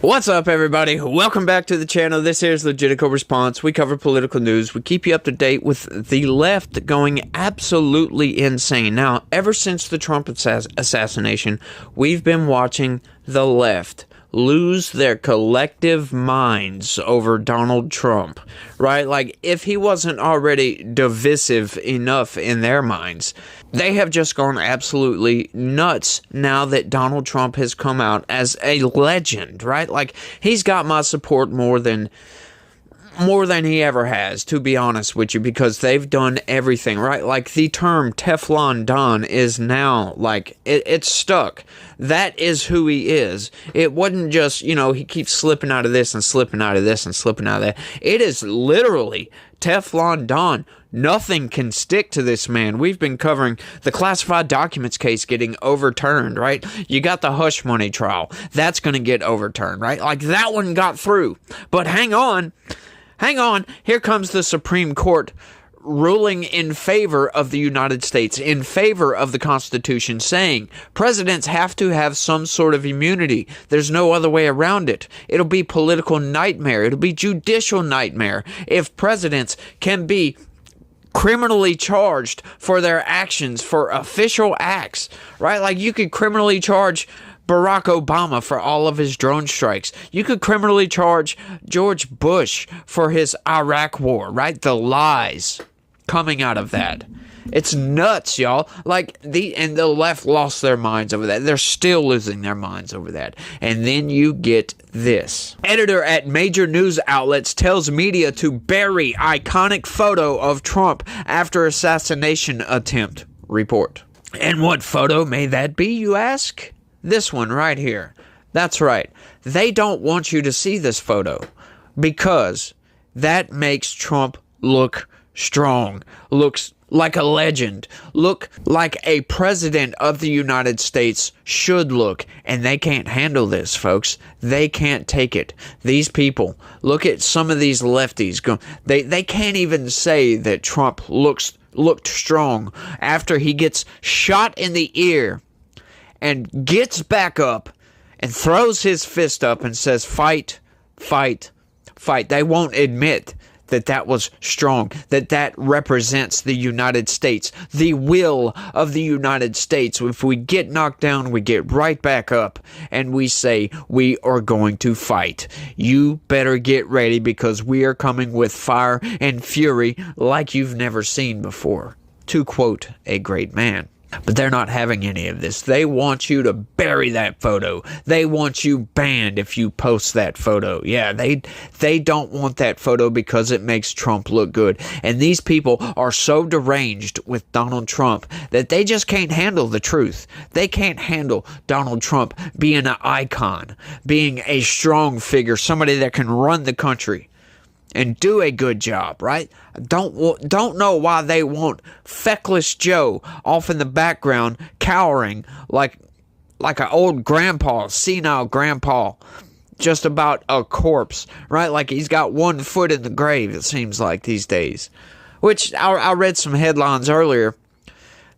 What's up, everybody? Welcome back to the channel. This here's Legitico Response. We cover political news. We keep you up to date with the left going absolutely insane. Now, ever since the Trump assassination, we've been watching the left lose their collective minds over Donald Trump, right? Like, if he wasn't already divisive enough in their minds, they have just gone absolutely nuts now that Donald Trump has come out as a legend, right? Like, he's got my support more than he ever has, to be honest with you, because they've done everything, right? Like, the term Teflon Don is now, like, it's stuck. That is who he is. It wasn't just, he keeps slipping out of this and slipping out of this and slipping out of that. It is literally Teflon Don. Nothing can stick to this man. We've been covering the classified documents case getting overturned, right? You got the hush money trial. That's going to get overturned, right? Like, that one got through. But hang on. Here comes the Supreme Court ruling in favor of the United States, in favor of the Constitution, saying presidents have to have some sort of immunity. There's no other way around it. It'll be political nightmare. It'll be judicial nightmare if presidents can be criminally charged for their actions, for official acts, right? Like, you could criminally charge Barack Obama for all of his drone strikes. You could criminally charge George Bush for his Iraq war, right? The lies coming out of that. It's nuts, y'all. Like, the left lost their minds over that. They're still losing their minds over that. And then you get this. Editor at major news outlets tells media to bury iconic photo of Trump after assassination attempt. Report. And what photo may that be, you ask? This one right here. That's right. They don't want you to see this photo because that makes Trump look strong, looks like a legend, look like a president of the United States should look. And they can't handle this, folks. They can't take it. These people, look at some of these lefties. They can't even say that Trump looked strong after he gets shot in the ear and gets back up and throws his fist up and says, fight, fight, fight. They won't admit that was strong, that represents the United States, the will of the United States. If we get knocked down, we get right back up and we say, we are going to fight. You better get ready because we are coming with fire and fury like you've never seen before, to quote a great man. But they're not having any of this. They want you to bury that photo. They want you banned if you post that photo. Yeah, they don't want that photo because it makes Trump look good. And these people are so deranged with Donald Trump that they just can't handle the truth. They can't handle Donald Trump being an icon, being a strong figure, somebody that can run the country and do a good job, right? Don't know why they want feckless Joe off in the background cowering like an old grandpa, senile grandpa, just about a corpse, right? Like he's got 1 foot in the grave, it seems like these days. Which I read some headlines earlier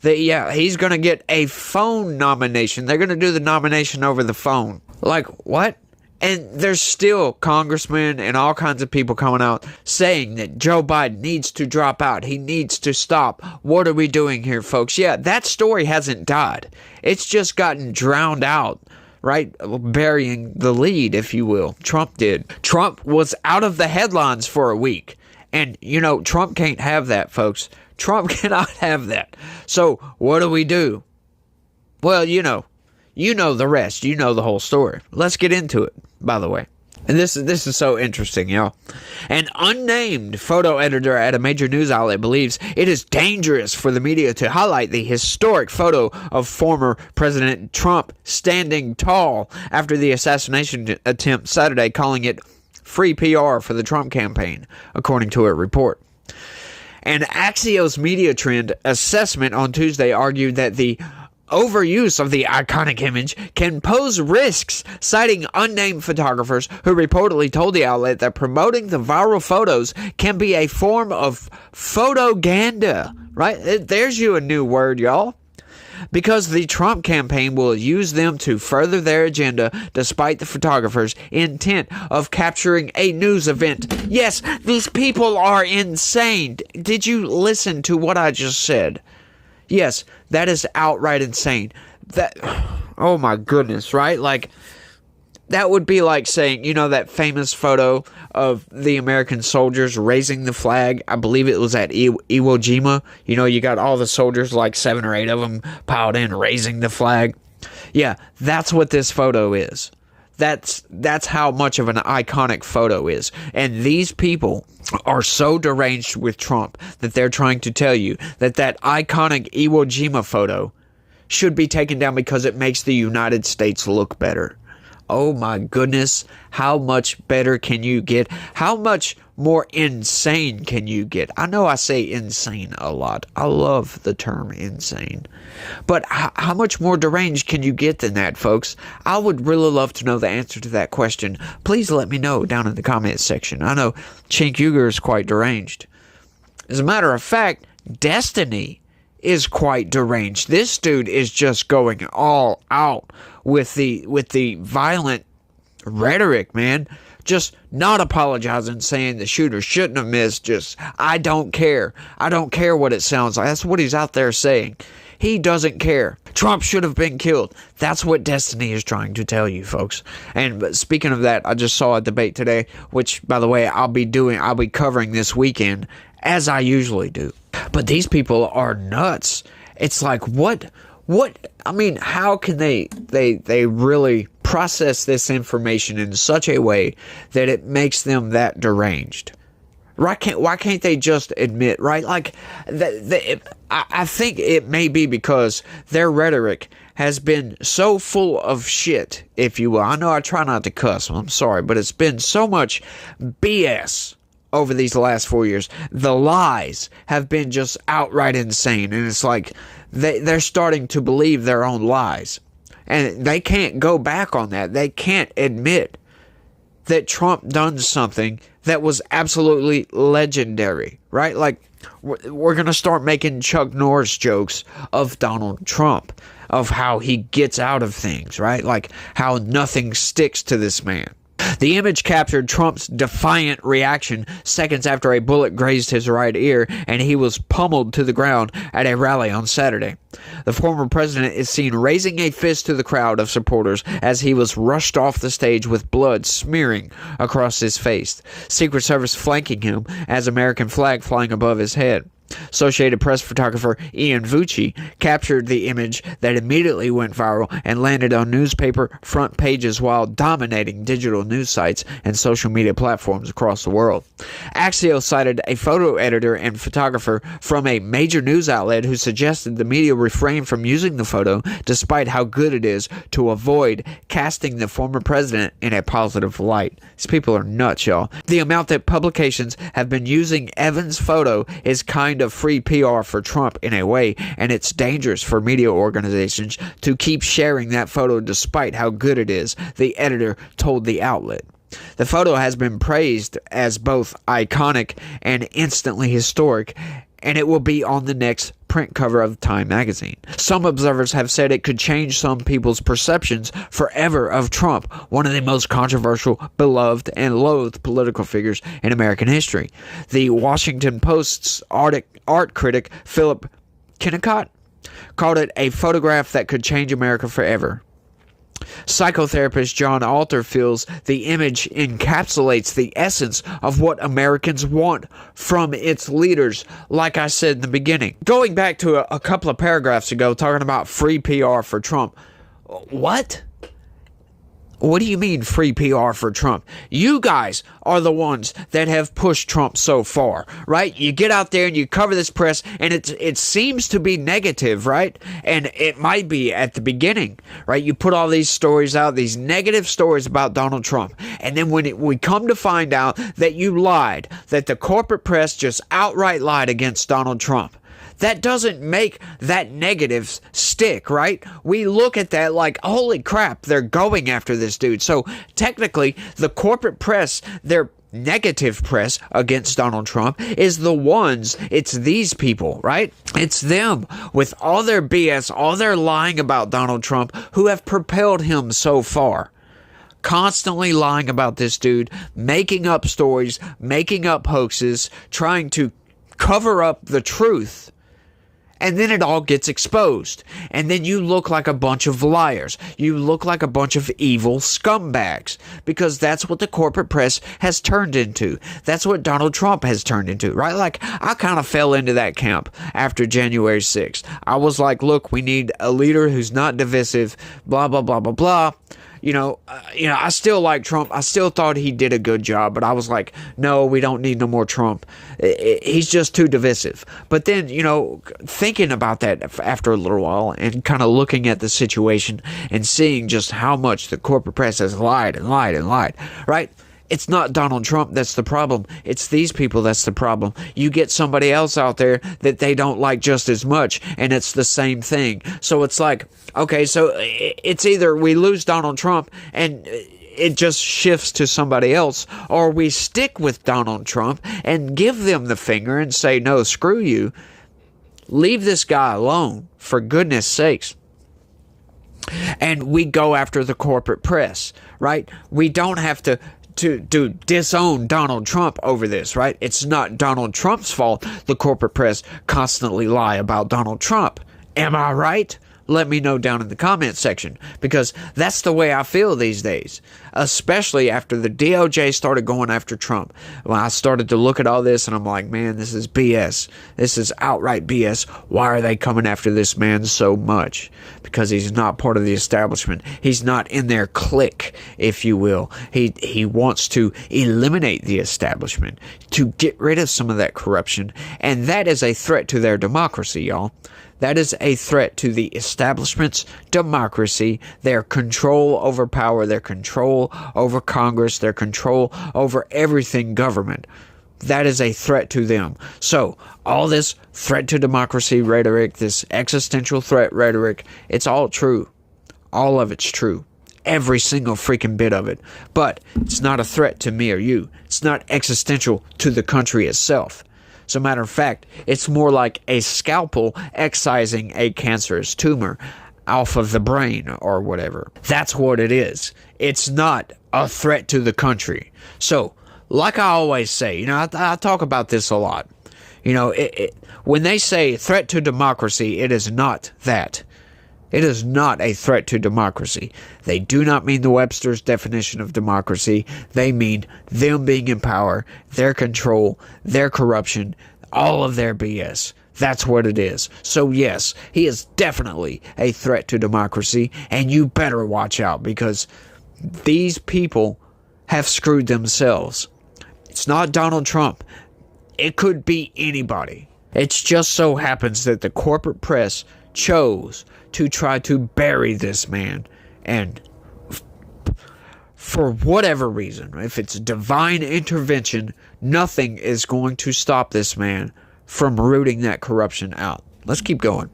that, yeah, he's going to get a phone nomination. They're going to do the nomination over the phone. Like, what? And there's still congressmen and all kinds of people coming out saying that Joe Biden needs to drop out. He needs to stop. What are we doing here, folks? Yeah, that story hasn't died. It's just gotten drowned out, right? Burying the lead, if you will. Trump did. Trump was out of the headlines for a week. And, Trump can't have that, folks. Trump cannot have that. So what do we do? Well, you know the rest. You know the whole story. Let's get into it, by the way. And this is so interesting, y'all. An unnamed photo editor at a major news outlet believes it is dangerous for the media to highlight the historic photo of former President Trump standing tall after the assassination attempt Saturday, calling it free PR for the Trump campaign, according to a report. An Axios Media Trend assessment on Tuesday argued that the overuse of the iconic image can pose risks, citing unnamed photographers who reportedly told the outlet that promoting the viral photos can be a form of photoganda. Right? There's you a new word, y'all. because the Trump campaign will use them to further their agenda despite the photographer's intent of capturing a news event. Yes, these people are insane. Did you listen to what I just said? Yes, that is outright insane. Oh my goodness, right? Like, that would be like saying, you know, that famous photo of the American soldiers raising the flag. I believe it was at Iwo Jima. You know, you got all the soldiers, like 7 or 8 of them piled in, raising the flag. Yeah, that's what this photo is. That's how much of an iconic photo is. And these people are so deranged with Trump that they're trying to tell you that that iconic Iwo Jima photo should be taken down because it makes the United States look better. Oh my goodness, how much better can you get? How much more insane can you get? I know I say insane a lot. I love the term insane. But how much more deranged can you get than that, folks? I would really love to know the answer to that question. Please let me know down in the comments section. I know Cenk Uygur is quite deranged. As a matter of fact, Destiny is quite deranged. This dude is just going all out with the violent rhetoric, man. Just not apologizing, saying the shooter shouldn't have missed. Just, I don't care. I don't care what it sounds like. That's what he's out there saying. He doesn't care. Trump should have been killed. That's what Destiny is trying to tell you, folks. And speaking of that, I just saw a debate today, which, by the way, I'll be covering this weekend, as I usually do. But these people are nuts. It's like, what, I mean, how can they really process this information in such a way that it makes them that deranged? Why can't they just admit, right? Like, I think it may be because their rhetoric has been so full of shit, if you will. I know I try not to cuss, I'm sorry, but it's been so much BS over these last 4 years. The lies have been just outright insane, and it's like they're starting to believe their own lies, and they can't go back on that. They can't admit that Trump done something that was absolutely legendary, right? Like, we're going to start making Chuck Norris jokes of Donald Trump, of how he gets out of things, right? Like, how nothing sticks to this man. The image captured Trump's defiant reaction seconds after a bullet grazed his right ear and he was pummeled to the ground at a rally on Saturday. The former president is seen raising a fist to the crowd of supporters as he was rushed off the stage with blood smearing across his face. Secret Service flanking him as American flag flying above his head. Associated Press photographer Ian Vucci captured the image that immediately went viral and landed on newspaper front pages while dominating digital news sites and social media platforms across the world. Axios cited a photo editor and photographer from a major news outlet who suggested the media refrain from using the photo despite how good it is to avoid casting the former president in a positive light. These people are nuts, y'all. The amount that publications have been using Evans' photo is kind of free PR for Trump in a way, and it's dangerous for media organizations to keep sharing that photo despite how good it is, the editor told the outlet. The photo has been praised as both iconic and instantly historic, and it will be on the next print cover of Time magazine. Some observers have said it could change some people's perceptions forever of Trump, one of the most controversial, beloved, and loathed political figures in American history. The Washington Post's art critic Philip Kennicott called it a photograph that could change America forever. Psychotherapist John Alter feels the image encapsulates the essence of what Americans want from its leaders, like I said in the beginning. Going back to a couple of paragraphs ago, talking about free PR for Trump. What? What do you mean free PR for Trump? You guys are the ones that have pushed Trump so far, right? You get out there and you cover this press, and it seems to be negative, right? And it might be at the beginning, right? You put all these stories out, these negative stories about Donald Trump, and then when we come to find out that you lied, that the corporate press just outright lied against Donald Trump, that doesn't make that negative stick, right? We look at that like, holy crap, they're going after this dude. So technically, the corporate press, they're negative press against Donald Trump is it's these people, right? It's them with all their BS, all their lying about Donald Trump, who have propelled him so far. Constantly lying about this dude, making up stories, making up hoaxes, trying to cover up the truth. And then it all gets exposed. And then you look like a bunch of liars. You look like a bunch of evil scumbags. Because that's what the corporate press has turned into. That's what Donald Trump has turned into, right? Like, I kind of fell into that camp after January 6th. I was like, look, we need a leader who's not divisive, blah, blah, blah, blah, blah. I still like Trump. I still thought he did a good job, but I was like, no, we don't need no more Trump. He's just too divisive. But then, thinking about that after a little while and kind of looking at the situation and seeing just how much the corporate press has lied and lied and lied, right? It's not Donald Trump that's the problem. It's these people that's the problem. You get somebody else out there that they don't like just as much, and it's the same thing. So it's like, okay, so it's either we lose Donald Trump and it just shifts to somebody else, or we stick with Donald Trump and give them the finger and say, no, screw you. Leave this guy alone, for goodness sakes. And we go after the corporate press, right? We don't have to disown Donald Trump over this, right? It's not Donald Trump's fault the corporate press constantly lie about Donald Trump. Am I right? Let me know down in the comment section, because that's the way I feel these days, especially after the DOJ started going after Trump. When I started to look at all this and I'm like, man, this is BS. This is outright BS. Why are they coming after this man so much? Because he's not part of the establishment. He's not in their clique, if you will. He wants to eliminate the establishment, to get rid of some of that corruption, and that is a threat to their democracy, y'all. That is a threat to the establishment's democracy, their control over power, their control over Congress, their control over everything government. That is a threat to them. So, all this threat to democracy rhetoric, this existential threat rhetoric, it's all true. All of it's true. Every single freaking bit of it. But it's not a threat to me or you. It's not existential to the country itself. As a matter of fact, it's more like a scalpel excising a cancerous tumor off of the brain or whatever. That's what it is. It's not a threat to the country. So, like I always say, I talk about this a lot. When they say threat to democracy, it is not that. It is not a threat to democracy. They do not mean the Webster's definition of democracy. They mean them being in power, their control, their corruption, all of their BS. That's what it is. So yes, he is definitely a threat to democracy, and you better watch out, because these people have screwed themselves. It's not Donald Trump. It could be anybody. It just so happens that the corporate press chose to try to bury this man, and for whatever reason, if it's divine intervention, nothing is going to stop this man from rooting that corruption out. Let's keep going.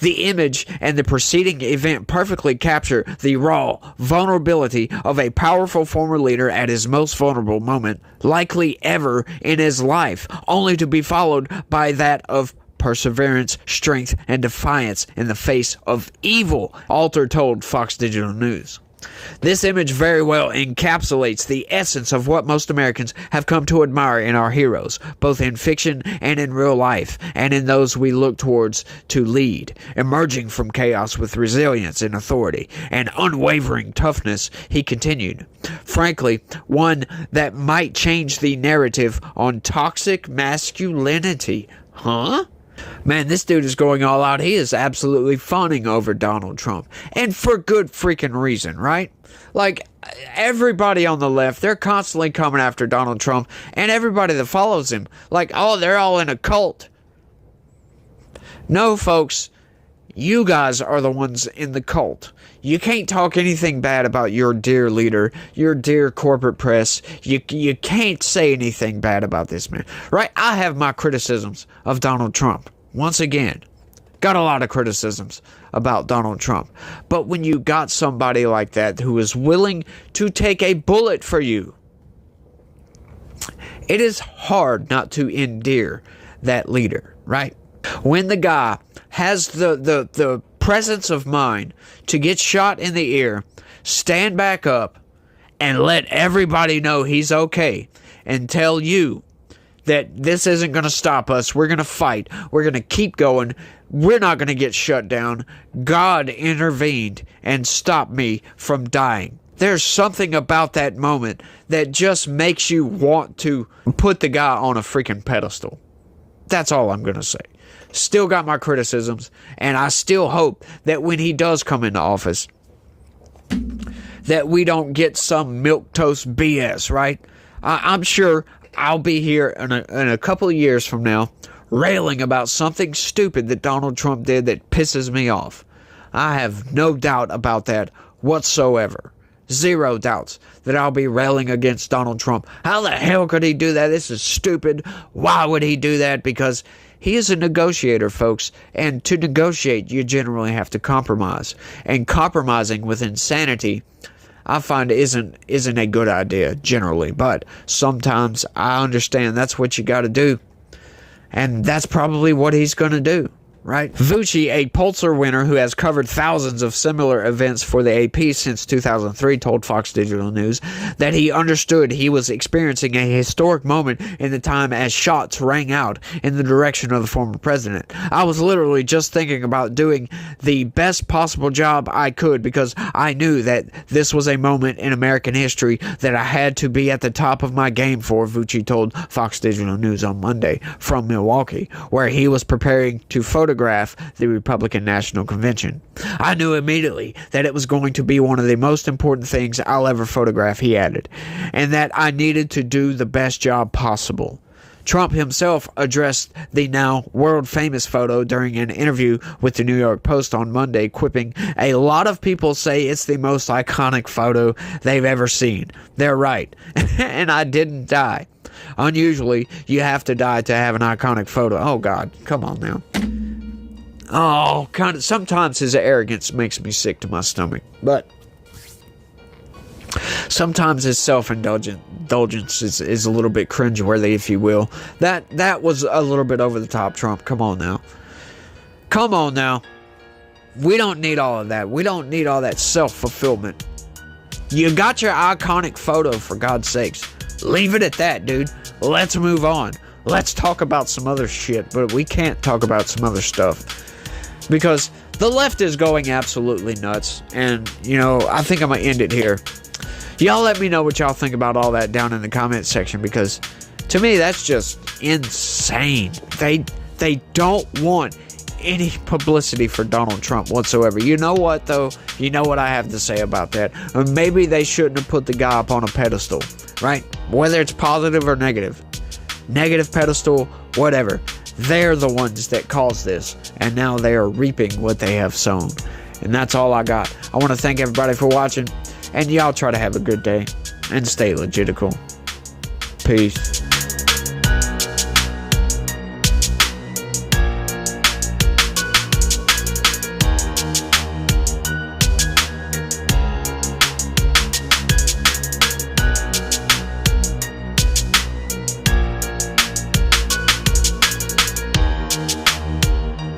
The image and the preceding event perfectly capture the raw vulnerability of a powerful former leader at his most vulnerable moment, likely ever in his life, only to be followed by that of perseverance, strength, and defiance in the face of evil, Alter told Fox Digital News. This image very well encapsulates the essence of what most Americans have come to admire in our heroes, both in fiction and in real life, and in those we look towards to lead. Emerging from chaos with resilience and authority and unwavering toughness, he continued. Frankly, one that might change the narrative on toxic masculinity. Huh? Man, this dude is going all out. He is absolutely fawning over Donald Trump. And for good freaking reason, right? Like, everybody on the left, they're constantly coming after Donald Trump. And everybody that follows him, like, oh, they're all in a cult. No, folks. You guys are the ones in the cult. You can't talk anything bad about your dear leader, your dear corporate press. You can't say anything bad about this man, right? I have my criticisms of Donald Trump. Once again, got a lot of criticisms about Donald Trump. But when you got somebody like that who is willing to take a bullet for you, It is hard not to endear that leader, right? When the guy has the presence of mind to get shot in the ear, stand back up, and let everybody know he's okay, and tell you that this isn't going to stop us. We're going to fight. We're going to keep going. We're not going to get shut down. God intervened and stopped me from dying. There's something about that moment that just makes you want to put the guy on a freaking pedestal. That's all I'm going to say. Still got my criticisms, and I still hope that when he does come into office, that we don't get some milquetoast BS, right? I'm sure I'll be here in a couple of years from now railing about something stupid that Donald Trump did that pisses me off. I have no doubt about that whatsoever. Zero doubts that I'll be railing against Donald Trump. How the hell could he do that? This is stupid. Why would he do that? Because he is a negotiator, folks. And to negotiate, you generally have to compromise. And compromising with insanity, I find isn't a good idea generally. But sometimes I understand that's what you got to do. And that's probably what he's going to do. Right? Vucci, a Pulitzer winner who has covered thousands of similar events for the AP since 2003, told Fox Digital News that he understood he was experiencing a historic moment in the time as shots rang out in the direction of the former president. I was literally just thinking about doing the best possible job I could because I knew that this was a moment in American history that I had to be at the top of my game for, Vucci told Fox Digital News on Monday from Milwaukee, where he was preparing to photograph the Republican National Convention. I knew immediately that it was going to be one of the most important things I'll ever photograph, he added, and that I needed to do the best job possible. Trump himself addressed the now world-famous photo during an interview with the New York Post on Monday, quipping, "A lot of people say it's the most iconic photo they've ever seen. They're right. And I didn't die. Unusually, you have to die to have an iconic photo." Oh, God. Come on now. Oh, sometimes his arrogance makes me sick to my stomach. But sometimes his self-indulgence is a little bit cringeworthy, if you will. That was a little bit over the top, Trump. Come on now. Come on now. We don't need all of that. We don't need all that self-fulfillment. You got your iconic photo, for God's sakes. Leave it at that, dude. Let's move on. Let's talk about some other shit, but we can't talk about some other stuff. Because the left is going absolutely nuts. And, I think I'm going to end it here. Y'all let me know what y'all think about all that down in the comment section. Because, to me, that's just insane. They don't want any publicity for Donald Trump whatsoever. You know what, though? You know what I have to say about that. Maybe they shouldn't have put the guy up on a pedestal. Right? Whether it's positive or negative. Negative pedestal, whatever. They're the ones that caused this, and now they are reaping what they have sown. And that's all I got. I want to thank everybody for watching, and y'all try to have a good day, and stay logical. Peace.